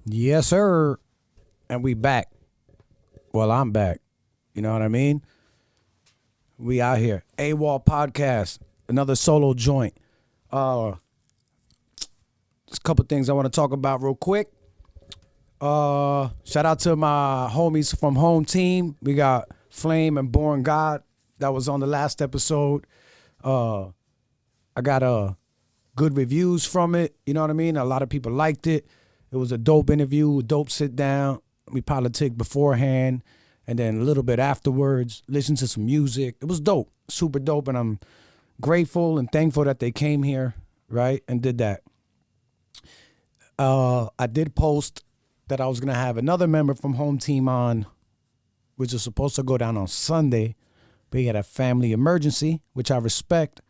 Yes, sir. And we back. Well, I'm back. You know what I mean? We out here. AWOL podcast. Another solo joint. Just a couple things I want to talk about real quick. Shout out to my homies from Home Team. We got Flame and Born God. That was on the last episode. I got good reviews from it. You know what I mean? A lot of people liked it. It was a dope interview, a dope sit down. We politic beforehand and then a little bit afterwards. Listen to some music. It was dope, super dope. And I'm grateful and thankful that they came here, right, and did that. I did post that I was going to have another member from Home Team on, which is supposed to go down on Sunday. But he had a family emergency, which I respect.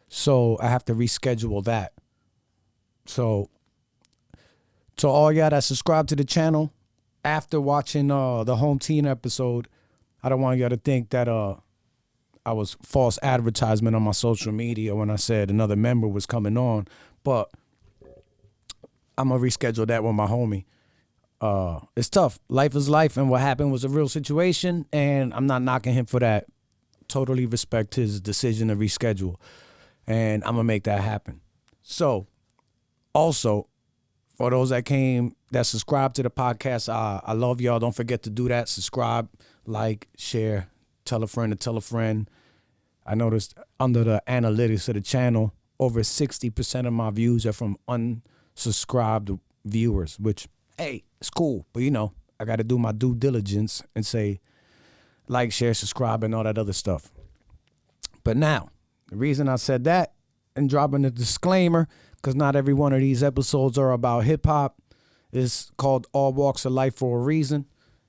So I have to reschedule that. So to all y'all that subscribe to the channel, after watching the Home Team episode, I don't want y'all to think that I was false advertisement on my social media when I said another member was coming on. But I'm going to reschedule that with my homie. It's tough. Life is life, and what happened was a real situation, and I'm not knocking him for that. Totally respect his decision to reschedule, and I'm going to make that happen. So, also, for those that subscribe to the podcast, I love y'all. Don't forget to do that. Subscribe, like, share, tell a friend to tell a friend. I noticed under the analytics of the channel, over 60% of my views are from unsubscribed viewers, which, hey, it's cool. But, you know, I got to do my due diligence and say like, share, subscribe, and all that other stuff. But now, the reason I said that and dropping the disclaimer, because not every one of these episodes are about hip-hop. It's called All Walks of Life for a reason.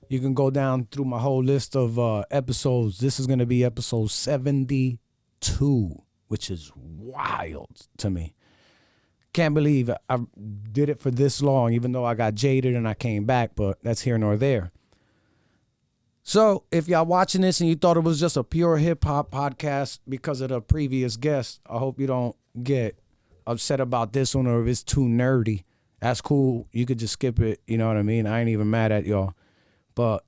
You can go down through my whole list of episodes. This is going to be episode 72, which is wild to me. Can't believe I did it for this long, even though I got jaded and I came back, but that's here nor there. So if y'all watching this and you thought it was just a pure hip-hop podcast because of the previous guest, I hope you don't get upset about this one, or if it's too nerdy, that's cool. You could just skip it. You know what I mean? I ain't even mad at y'all. But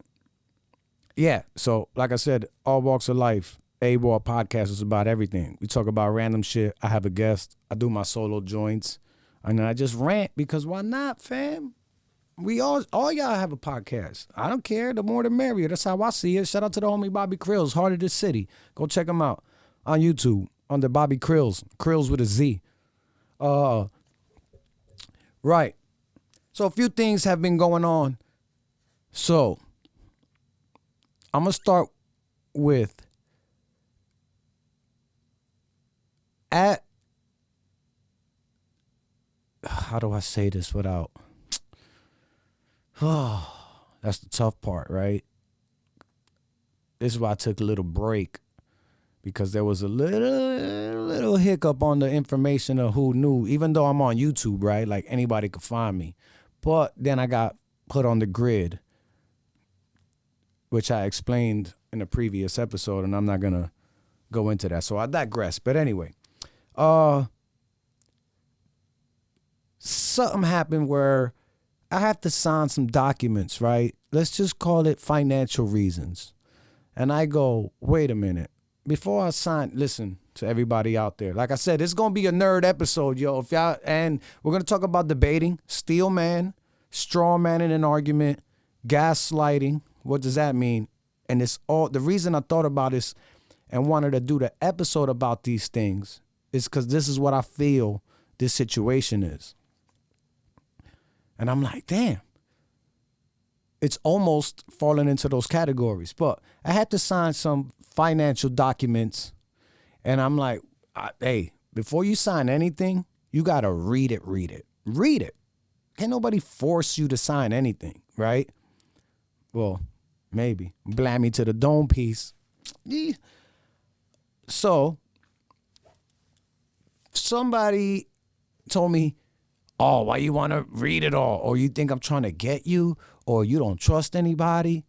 yeah, so like I said, All Walks of Life, AWOL podcast is about everything. We talk about random shit. I have a guest. I do my solo joints. And then I just rant because why not, fam? We all y'all have a podcast. I don't care. The more the merrier. That's how I see it. Shout out to the homie Bobby Krills, Heart of the City. Go check him out on YouTube under Bobby Krills. Krills with a Z. Right. So a few things have been going on. So I'm going to start with how do I say this without, that's the tough part, right? This is why I took a little break, because there was a little hiccup on the information of who knew, even though I'm on YouTube, right? Like anybody could find me. But then I got put on the grid, which I explained in a previous episode, and I'm not going to go into that. So I digress. But anyway, something happened where I have to sign some documents, right? Let's just call it financial reasons. And I go, wait a minute. Before I sign, listen to everybody out there. Like I said, it's going to be a nerd episode, yo. If y'all, and we're going to talk about debating, steelman, straw man in an argument, gaslighting. What does that mean? And it's all, the reason I thought about this and wanted to do the episode about these things is because this is what I feel this situation is. And I'm like, damn. It's almost falling into those categories. But I had to sign some financial documents. And I'm like, hey, before you sign anything, you got to read it. Read it. Can't nobody force you to sign anything, right? Well, maybe. Blam me to the dome piece. Yeah. So somebody told me, oh, why you want to read it all? Or you think I'm trying to get you? Or you don't trust anybody?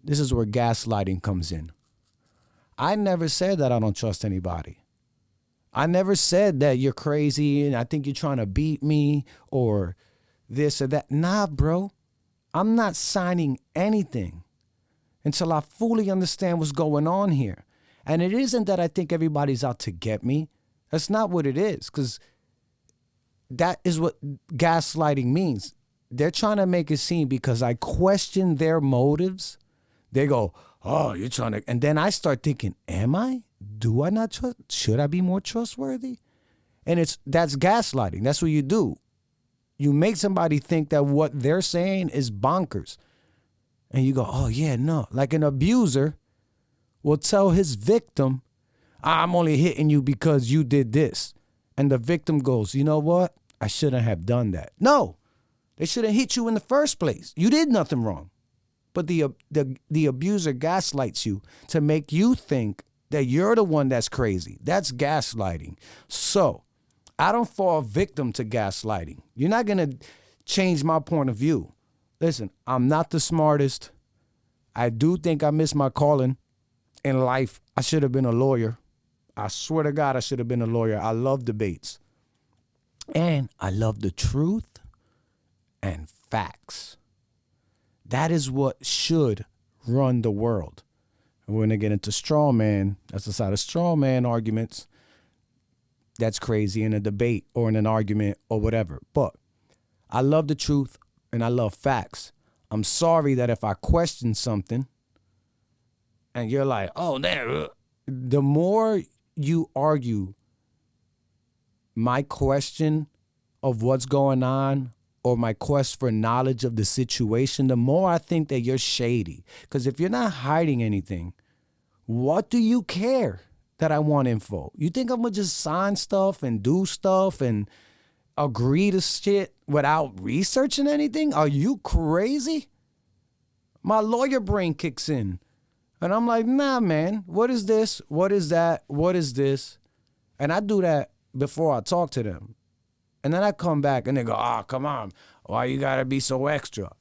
This is where gaslighting comes in. I never said that I don't trust anybody. I never said that you're crazy and I think you're trying to beat me or this or that. Nah, bro. I'm not signing anything until I fully understand what's going on here. And it isn't that I think everybody's out to get me. That's not what it is, because that is what gaslighting means. They're trying to make it seem because I question their motives. They go, oh, you're trying to, and then I start thinking, am I? Do I not trust? Should I be more trustworthy? And that's gaslighting. That's what you do. You make somebody think that what they're saying is bonkers. And you go, oh, yeah, no. Like an abuser will tell his victim, I'm only hitting you because you did this. And the victim goes, you know what? I shouldn't have done that. No, they shouldn't hit you in the first place. You did nothing wrong. But the abuser gaslights you to make you think that you're the one that's crazy. That's gaslighting. So I don't fall victim to gaslighting. You're not going to change my point of view. Listen, I'm not the smartest. I do think I missed my calling in life. I should have been a lawyer. I swear to God, I should have been a lawyer. I love debates. And I love the truth and facts. That is what should run the world. And we're going to get into straw man. That's the side of straw man arguments. That's crazy in a debate or in an argument or whatever. But I love the truth and I love facts. I'm sorry that if I question something and you're like, oh, there, the more you argue my question of what's going on or my quest for knowledge of the situation, the more I think that you're shady. Because if you're not hiding anything, what do you care that I want info? You think I'm going to just sign stuff and do stuff and agree to shit without researching anything? Are you crazy? My lawyer brain kicks in. And I'm like, nah, man, what is this? What is that? What is this? And I do that before I talk to them. And then I come back and they go, oh, come on. Why you got to be so extra?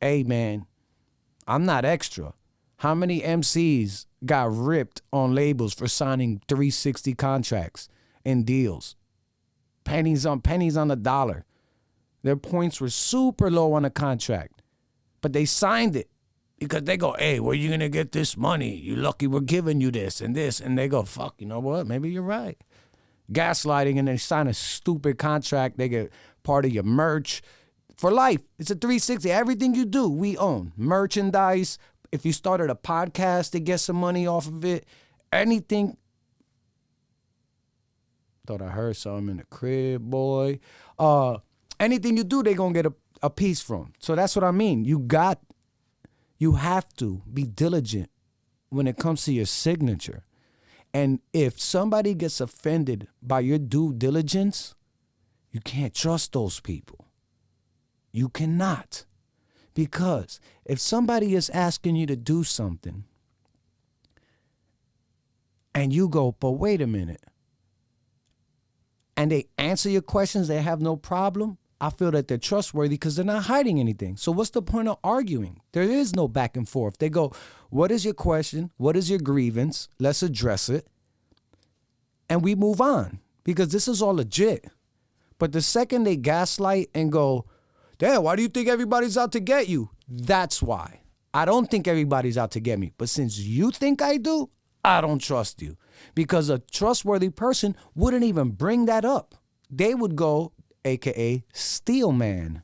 Hey, man, I'm not extra. How many MCs got ripped on labels for signing 360 contracts and deals? Pennies on the dollar. Their points were super low on the contract, but they signed it because they go, hey, where you going to get this money? You lucky we're giving you this. And they go, fuck, you know what? Maybe you're right. Gaslighting, and they sign a stupid contract. They get part of your merch for life. It's a 360. Everything you do, we own. Merchandise. If you started a podcast to get some money off of it, anything. Thought I heard something in the crib, boy. Anything you do, they're going to get a piece from. So that's what I mean. You have to be diligent when it comes to your signature. And if somebody gets offended by your due diligence, you can't trust those people. You cannot. Because if somebody is asking you to do something and you go, but wait a minute, and they answer your questions, they have no problem, I feel that they're trustworthy because they're not hiding anything. So what's the point of arguing? There is no back and forth. They go, what is your question? What is your grievance? Let's address it. And we move on because this is all legit. But the second they gaslight and go, damn, why do you think everybody's out to get you? That's why. I don't think everybody's out to get me. But since you think I do, I don't trust you. Because a trustworthy person wouldn't even bring that up. They would go, AKA steelman.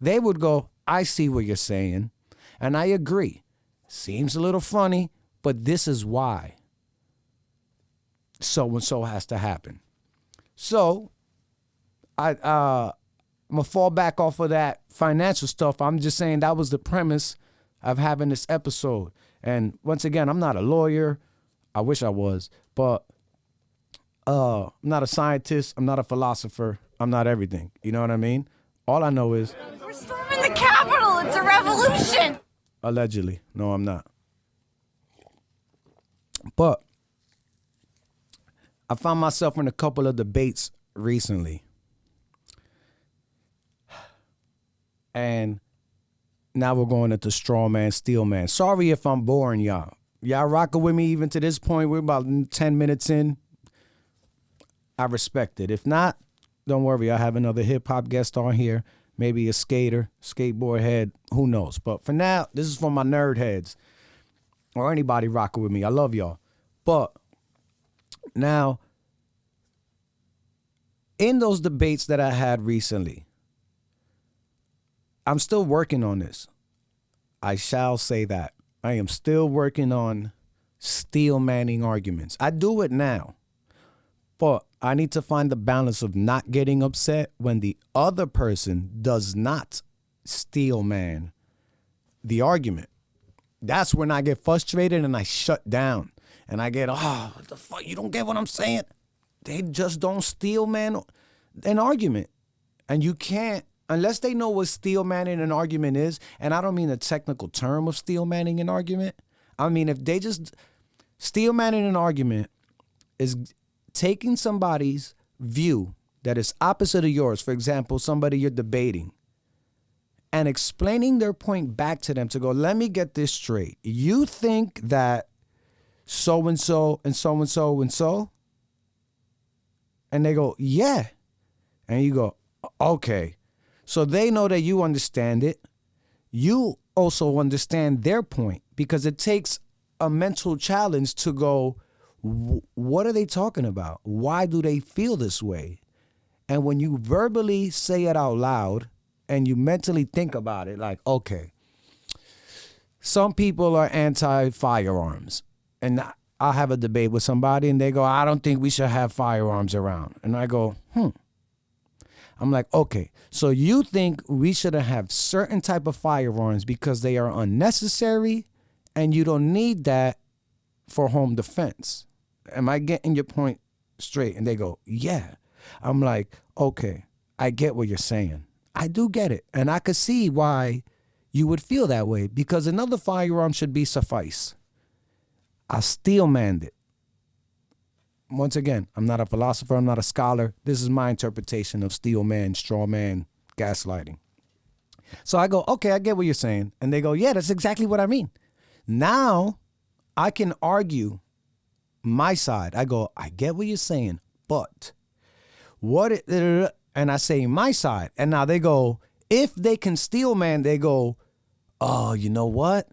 They would go, I see what you're saying. And I agree. Seems a little funny, but this is why so-and-so has to happen. So I'm going to fall back off of that financial stuff. I'm just saying that was the premise of having this episode. And once again, I'm not a lawyer. I wish I was. But I'm not a scientist. I'm not a philosopher. I'm not everything. You know what I mean? All I know is... We're storming the Capitol. It's a revolution. Allegedly. No, I'm not. But I found myself in a couple of debates recently. And now we're going into straw man, steel man. Sorry if I'm boring y'all. Y'all rocking with me even to this point. We're about 10 minutes in. I respect it. If not, don't worry. I have another hip hop guest on here. Maybe a skater, skateboard head. Who knows? But for now, this is for my nerd heads or anybody rocking with me. I love y'all. But now, in those debates that I had recently, I'm still working on this. I shall say that. I am still working on steel manning arguments. I do it now. But I need to find the balance of not getting upset when the other person does not steel man the argument. That's when I get frustrated and I shut down. And I get, what the fuck? You don't get what I'm saying? They just don't steel man an argument. And you can't, unless they know what steel manning an argument is, and I don't mean the technical term of steel manning an argument. I mean, if they just, steel manning an argument is taking somebody's view that is opposite of yours, for example, somebody you're debating, and explaining their point back to them to go, let me get this straight. You think that so-and-so and so-and-so and so? And they go, yeah. And you go, okay. So they know that you understand it. You also understand their point, because it takes a mental challenge to go, what are they talking about? Why do they feel this way? And when you verbally say it out loud and you mentally think about it, like, okay, some people are anti-firearms. And I'll have a debate with somebody and they go, I don't think we should have firearms around. And I go, I'm like, okay, so you think we shouldn't have certain type of firearms because they are unnecessary and you don't need that for home defense. Am I getting your point straight? And they go, yeah. I'm like, okay, I get what you're saying. I do get it. And I could see why you would feel that way, because another firearm should be suffice. I steel manned it. Once again, I'm not a philosopher. I'm not a scholar. This is my interpretation of steel man, straw man, gaslighting. So I go, okay, I get what you're saying. And they go, yeah, that's exactly what I mean. Now I can argue my side. I go, I get what you're saying, but and I say my side. And now they go, if they can steel man, they go, oh, you know what?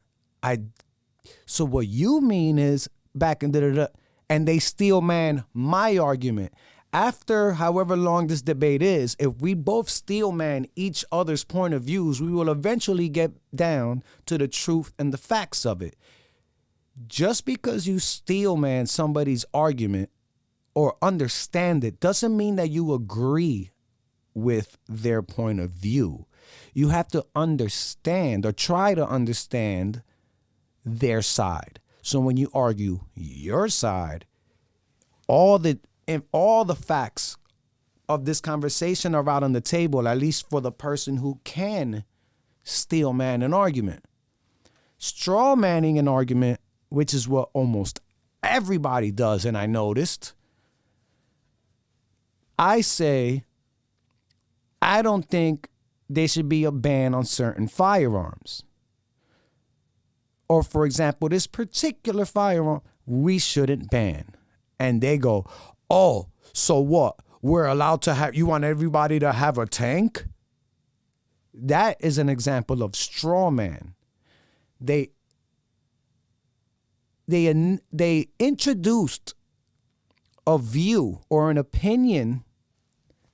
So what you mean is back in and they steel man my argument. After however long this debate is, if we both steel man each other's point of views, we will eventually get down to the truth and the facts of it. Just because you steel man somebody's argument or understand it doesn't mean that you agree with their point of view. You have to understand or try to understand their side. So when you argue your side, all the facts of this conversation are out on the table, at least for the person who can steel man an argument. Straw manning an argument, which is what almost everybody does, and I noticed, I say, I don't think there should be a ban on certain firearms. Or, for example, this particular firearm, we shouldn't ban. And they go, oh, so what? We're allowed to have, you want everybody to have a tank? That is an example of straw man. They introduced a view or an opinion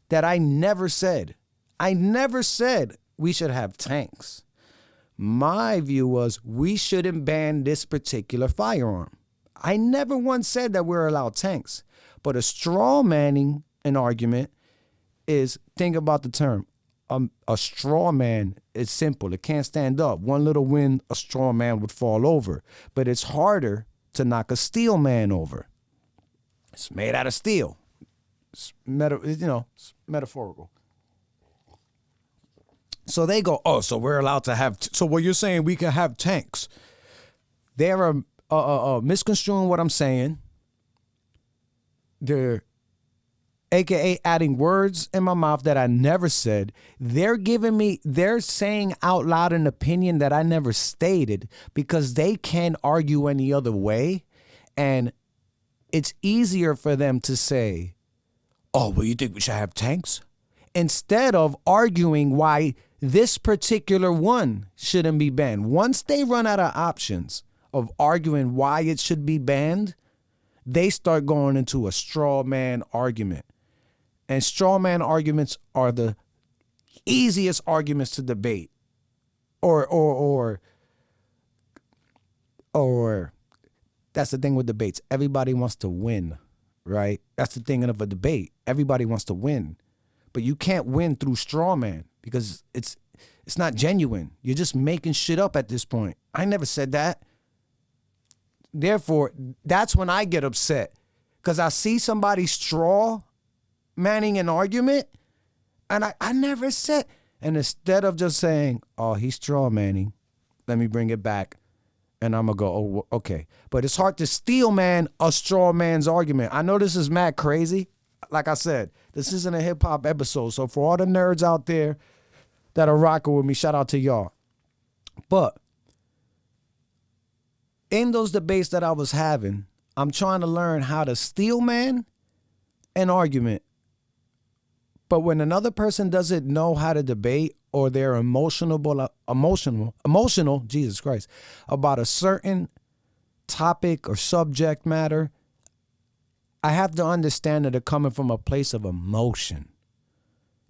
that I never said. I never said we should have tanks. My view was we shouldn't ban this particular firearm. I never once said that we're allowed tanks. But a straw manning an argument is, think about the term. A straw man is simple. It can't stand up. One little wind, a straw man would fall over. But it's harder to knock a steel man over. It's made out of steel. It's metaphorical. So they go, oh, so we're allowed to have, so what you're saying, we can have tanks. They're misconstruing what I'm saying. They're AKA adding words in my mouth that I never said. They're saying out loud an opinion that I never stated because they can't argue any other way. And it's easier for them to say, oh, well, you think we should have tanks? Instead of arguing why this particular one shouldn't be banned. Once they run out of options of arguing why it should be banned, they start going into a straw man argument. And straw man arguments are the easiest arguments to debate. Or that's the thing with debates. Everybody wants to win, right? That's the thing of a debate. Everybody wants to win. But you can't win through straw man because it's not genuine. You're just making shit up at this point. I never said that. Therefore, that's when I get upset because I see somebody straw manning an argument and I never said. And instead of just saying, oh, he's straw manning, let me bring it back. And I'm going to go, oh, okay. But it's hard to steel man a straw man's argument. I know this is mad crazy. Like I said, this isn't a hip hop episode. So for all the nerds out there that are rocking with me, shout out to y'all. But in those debates that I was having, I'm trying to learn how to steel man an argument. But when another person doesn't know how to debate or they're emotional, Jesus Christ, about a certain topic or subject matter, I have to understand that they're coming from a place of emotion.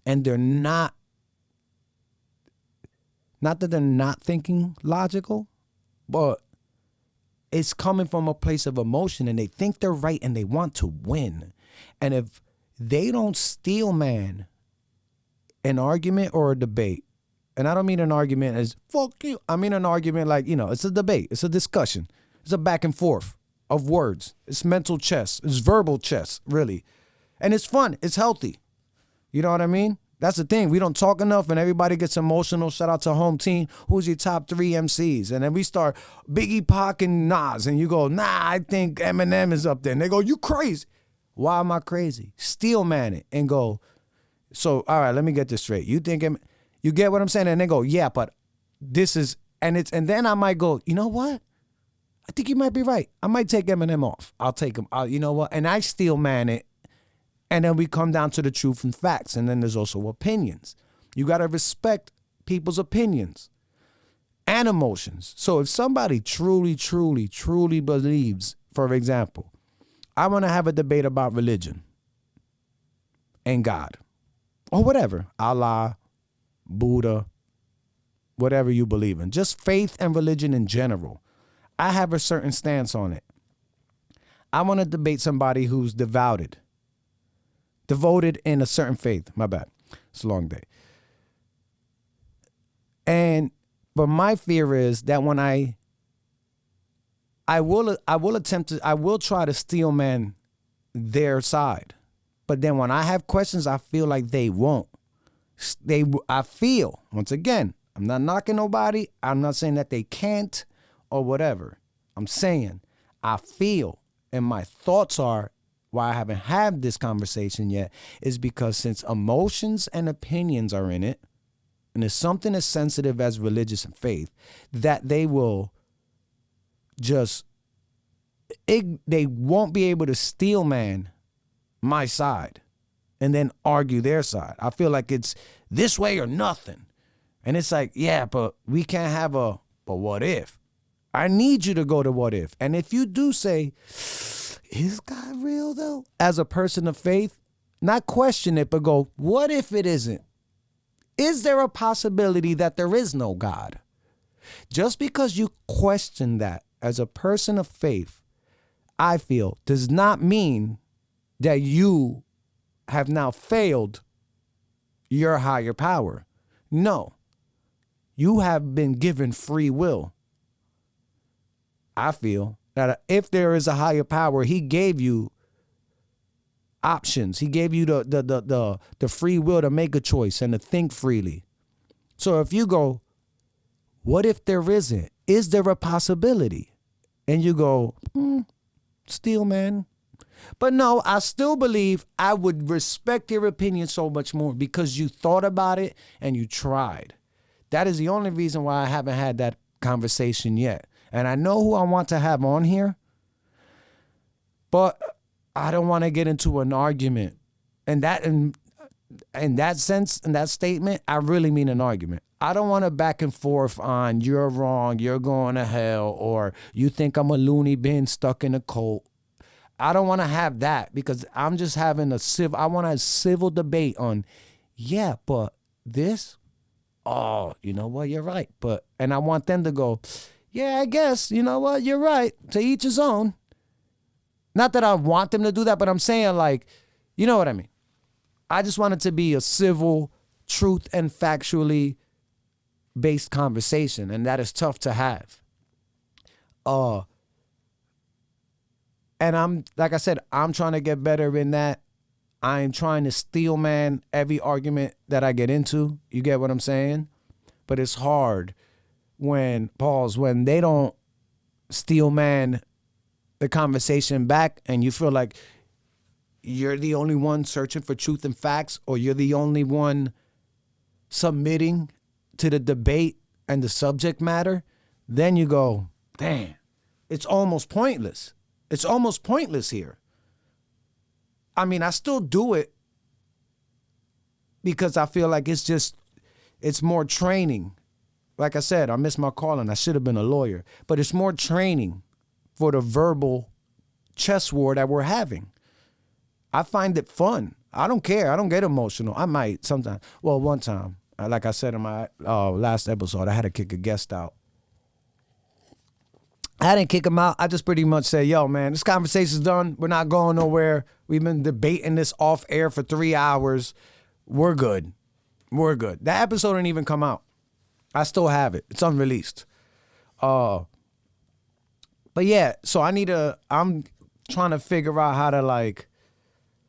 And they're not that they're not thinking logical, but it's coming from a place of emotion and they think they're right and they want to win. And if they don't steel man an argument or a debate, and I don't mean an argument as fuck you, I mean an argument like, it's a debate, it's a discussion, it's a back and forth of words. It's mental chess, it's verbal chess, really. And it's fun, it's healthy. You know what I mean? That's the thing. We don't talk enough and everybody gets emotional. Shout out to Home Team. Who's your top 3 MCs? And then we start Biggie, Pac, and Nas. And you go, nah, I think Eminem is up there. And they go, you crazy. Why am I crazy? Steel man it and go, so, all right, let me get this straight. You think, you get what I'm saying? And they go, yeah, but this is, and then I might go, you know what? I think you might be right. I might take Eminem off. I'll take him. You know what? And I steel man it. And then we come down to the truth and facts. And then there's also opinions. You got to respect people's opinions and emotions. So if somebody truly, truly, truly believes, for example, I want to have a debate about religion and God or whatever, Allah, Buddha, whatever you believe in, just faith and religion in general. I have a certain stance on it. I want to debate somebody who's devoted in a certain faith. My bad. It's a long day. But my fear is that when I will try to steel man their side. But then when I have questions, I feel like they won't. I feel, once again, I'm not knocking nobody. I'm not saying that they can't or whatever. I'm saying I feel, and my thoughts are, why I haven't had this conversation yet, is because since emotions and opinions are in it, and it's something as sensitive as religious and faith, that they will just, they won't be able to steel man my side and then argue their side. I feel like it's this way or nothing. And it's like, yeah, but we can't have but what if? I need you to go to what if. And if you do say, is God real though? As a person of faith, not question it, but go, what if it isn't? Is there a possibility that there is no God? Just because you question that as a person of faith, I feel, does not mean that you have now failed your higher power. No, you have been given free will. I feel that if there is a higher power, he gave you options. He gave you the free will to make a choice and to think freely. So if you go, what if there isn't? Is there a possibility? And you go, steel man, But no, I still believe I would respect your opinion so much more because you thought about it and you tried. That is the only reason why I haven't had that conversation yet. And I know who I want to have on here, but I don't want to get into an argument. And that in that sense, in that statement, I really mean an argument. I don't want to back and forth on you're wrong, you're going to hell, or you think I'm a loony bin stuck in a cult. I don't want to have that because I'm just having I want a civil debate on, yeah, but this, oh, you know what, you're right. And I want them to go, yeah, I guess, you know what, you're right. To each his own. Not that I want them to do that, but I'm saying like, you know what I mean? I just want it to be a civil, truth and factually based conversation. And that is tough to have. And I'm, like I said, I'm trying to get better in that. I'm trying to steelman every argument that I get into. You get what I'm saying? But it's hard when they don't steelman the conversation back and you feel like you're the only one searching for truth and facts, or you're the only one submitting to the debate and the subject matter. Then you go, damn, it's almost pointless. It's almost pointless here. I mean, I still do it because I feel like it's more training. Like I said, I missed my calling. I should have been a lawyer. But it's more training for the verbal chess war that we're having. I find it fun. I don't care. I don't get emotional. I might sometimes. Well, one time, like I said in my last episode, I had to kick a guest out. I didn't kick him out. I just pretty much said, yo, man, this conversation's done. We're not going nowhere. We've been debating this off air for 3 hours. We're good. We're good. That episode didn't even come out. I still have it. It's unreleased. But yeah, so I'm trying to figure out how to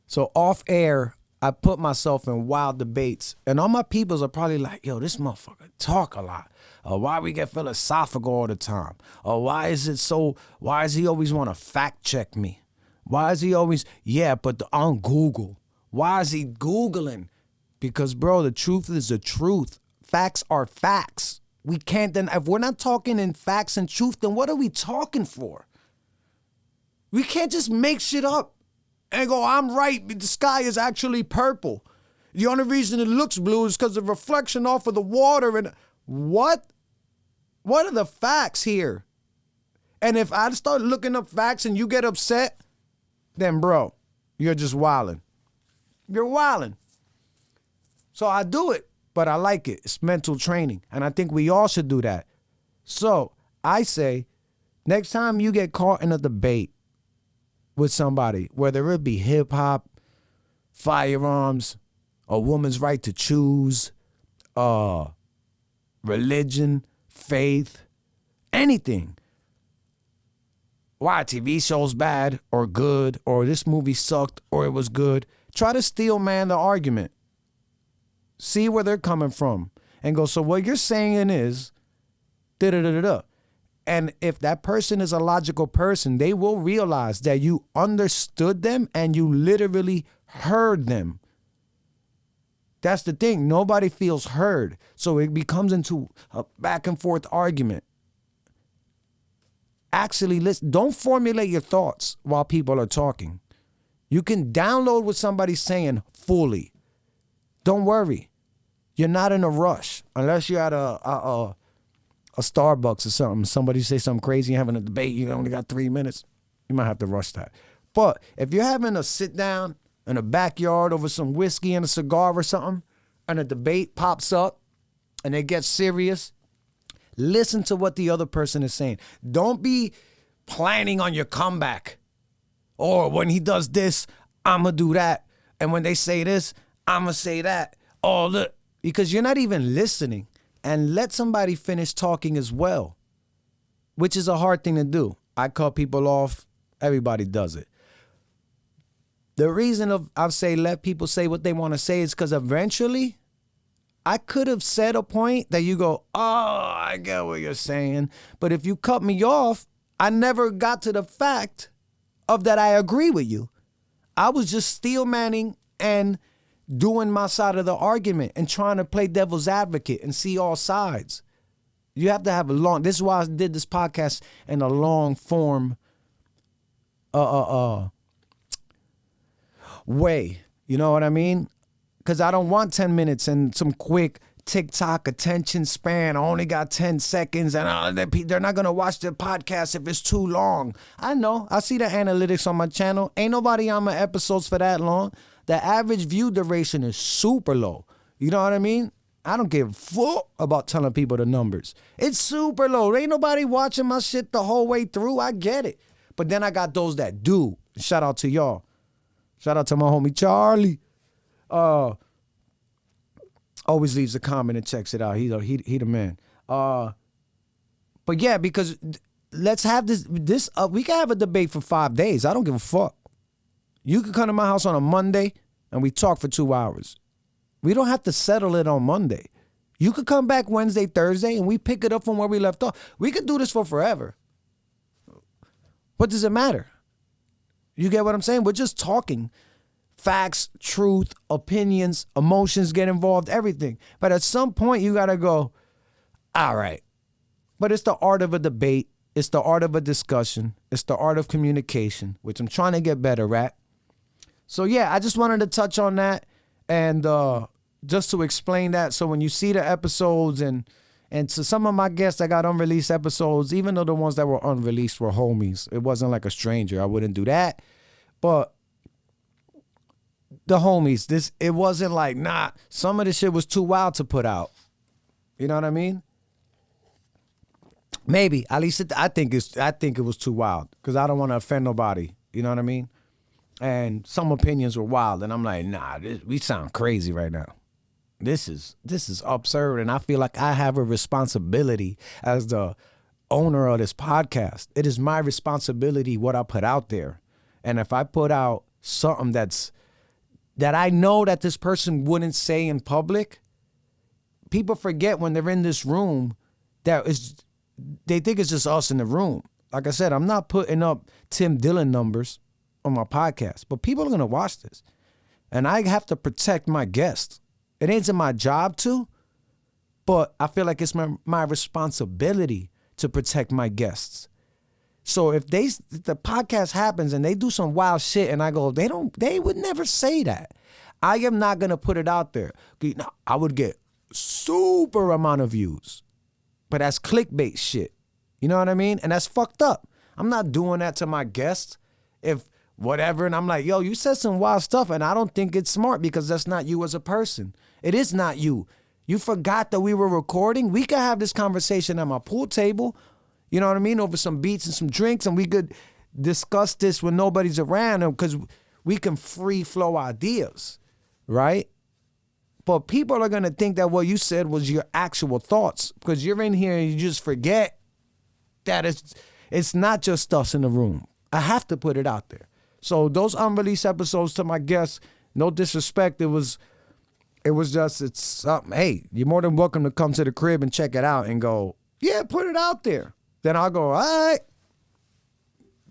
so off air, I put myself in wild debates. And all my peoples are probably like, yo, this motherfucker talk a lot. Why we get philosophical all the time? Why is he always want to fact check me? Why is he always, but on Google. Why is he Googling? Because, bro, the truth is the truth. Facts are facts. We can't then, if we're not talking in facts and truth, then what are we talking for? We can't just make shit up and go, I'm right, but the sky is actually purple. The only reason it looks blue is because of reflection off of the water. And what? What are the facts here? And if I start looking up facts and you get upset, then bro, you're just wilding. You're wilding. So I do it, but I like it. It's mental training. And I think we all should do that. So I say, next time you get caught in a debate with somebody, whether it be hip hop, firearms, a woman's right to choose, religion, faith, anything. Why a TV show's bad or good, or this movie sucked or it was good. Try to steelman the argument. See where they're coming from and go, so what you're saying is da-da-da-da-da. And if that person is a logical person, they will realize that you understood them and you literally heard them. That's the thing. Nobody feels heard. So it becomes into a back and forth argument. Actually, listen, don't formulate your thoughts while people are talking. You can download what somebody's saying fully. Don't worry. You're not in a rush unless you're at a Starbucks or something. Somebody say something crazy, having a debate, you only got 3 minutes. You might have to rush that. But if you're having a sit down in a backyard over some whiskey and a cigar or something, and a debate pops up and it gets serious, listen to what the other person is saying. Don't be planning on your comeback. Or when he does this, I'm going to do that. And when they say this, I'm going to say that. Oh, look. Because you're not even listening. And let somebody finish talking as well, which is a hard thing to do. I cut people off. Everybody does it. The reason I say let people say what they want to say is because eventually I could have said a point that you go, oh, I get what you're saying. But if you cut me off, I never got to the fact of that I agree with you. I was just steel manning and doing my side of the argument and trying to play devil's advocate and see all sides. You have to have this is why I did this podcast in a long form way. You know what I mean? Because I don't want 10 minutes and some quick TikTok attention span. I only got 10 seconds and they're not going to watch the podcast if it's too long. I know. I see the analytics on my channel. Ain't nobody on my episodes for that long. The average view duration is super low. You know what I mean? I don't give a fuck about telling people the numbers. It's super low. Ain't nobody watching my shit the whole way through. I get it. But then I got those that do. Shout out to y'all. Shout out to my homie Charlie. Always leaves a comment and checks it out. He the man. But yeah, because let's have this. We can have a debate for 5 days. I don't give a fuck. You could come to my house on a Monday and we talk for 2 hours. We don't have to settle it on Monday. You could come back Wednesday, Thursday, and we pick it up from where we left off. We could do this for forever. What does it matter? You get what I'm saying? We're just talking. Facts, truth, opinions, emotions get involved, everything. But at some point, you got to go, all right. But it's the art of a debate. It's the art of a discussion. It's the art of communication, which I'm trying to get better at. So, yeah, I just wanted to touch on that. And just to explain that, so when you see the episodes and to some of my guests that got unreleased episodes, even though the ones that were unreleased were homies, it wasn't like a stranger. I wouldn't do that. But the homies, it wasn't like, nah, some of the shit was too wild to put out. You know what I mean? Maybe. At least I think it was too wild because I don't want to offend nobody. You know what I mean? And some opinions were wild, and I'm like, nah, we sound crazy right now. This is absurd, and I feel like I have a responsibility as the owner of this podcast. It is my responsibility what I put out there, and if I put out something that I know that this person wouldn't say in public, people forget when they're in this room they think it's just us in the room. Like I said, I'm not putting up Tim Dillon numbers on my podcast, but people are going to watch this. And I have to protect my guests. It ain't my job to, but I feel like it's my responsibility to protect my guests. So if the podcast happens and they do some wild shit and I go, they would never say that. I am not going to put it out there. I would get super amount of views, but that's clickbait shit. You know what I mean? And that's fucked up. I'm not doing that to my guests. If whatever, and I'm like, yo, you said some wild stuff, and I don't think it's smart because that's not you as a person. It is not you. You forgot that we were recording. We could have this conversation at my pool table, you know what I mean, over some beats and some drinks, and we could discuss this when nobody's around because we can free flow ideas, right? But people are going to think that what you said was your actual thoughts because you're in here and you just forget that it's not just us in the room. I have to put it out there. So those unreleased episodes, to my guests, no disrespect, it's something. Hey, you're more than welcome to come to the crib and check it out and go, yeah, put it out there. Then I'll go, all right,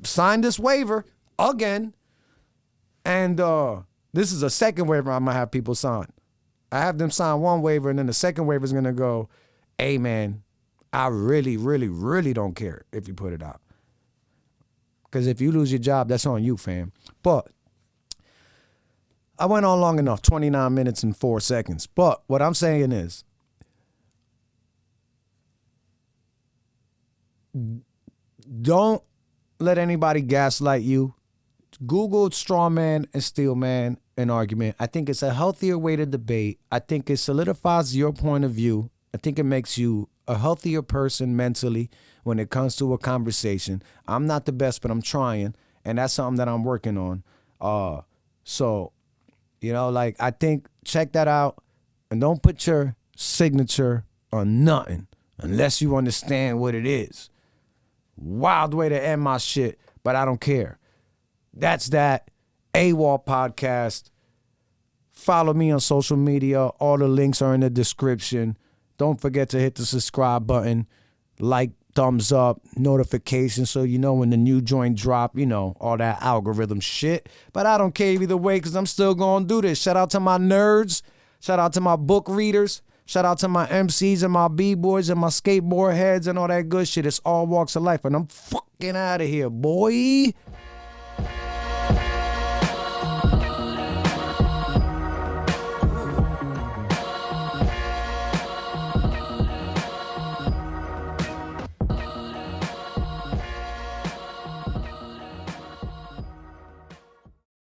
sign this waiver again. And this is a second waiver I'm going to have people sign. I have them sign one waiver, and then the second waiver is going to go, hey, man, I really, really, really don't care if you put it out. Because if you lose your job, that's on you, fam. But I went on long enough, 29 minutes and 4 seconds. But what I'm saying is, don't let anybody gaslight you. Google straw man and steel man an argument. I think it's a healthier way to debate. I think it solidifies your point of view. I think it makes you a healthier person mentally when it comes to a conversation. I'm not the best, but I'm trying, and that's something that I'm working on. So, you know, like, I think check that out, and don't put your signature on nothing unless you understand what it is. Wild way to end my shit, but I don't care. That's that. AWOL podcast. Follow me on social media. All the links are in the description. Don't forget to hit the subscribe button. Like, thumbs up, notifications, so you know when the new joint drop, you know, all that algorithm shit. But I don't care either way because I'm still going to do this. Shout out to my nerds. Shout out to my book readers. Shout out to my MCs and my B-boys and my skateboard heads and all that good shit. It's all walks of life. And I'm fucking out of here, boy.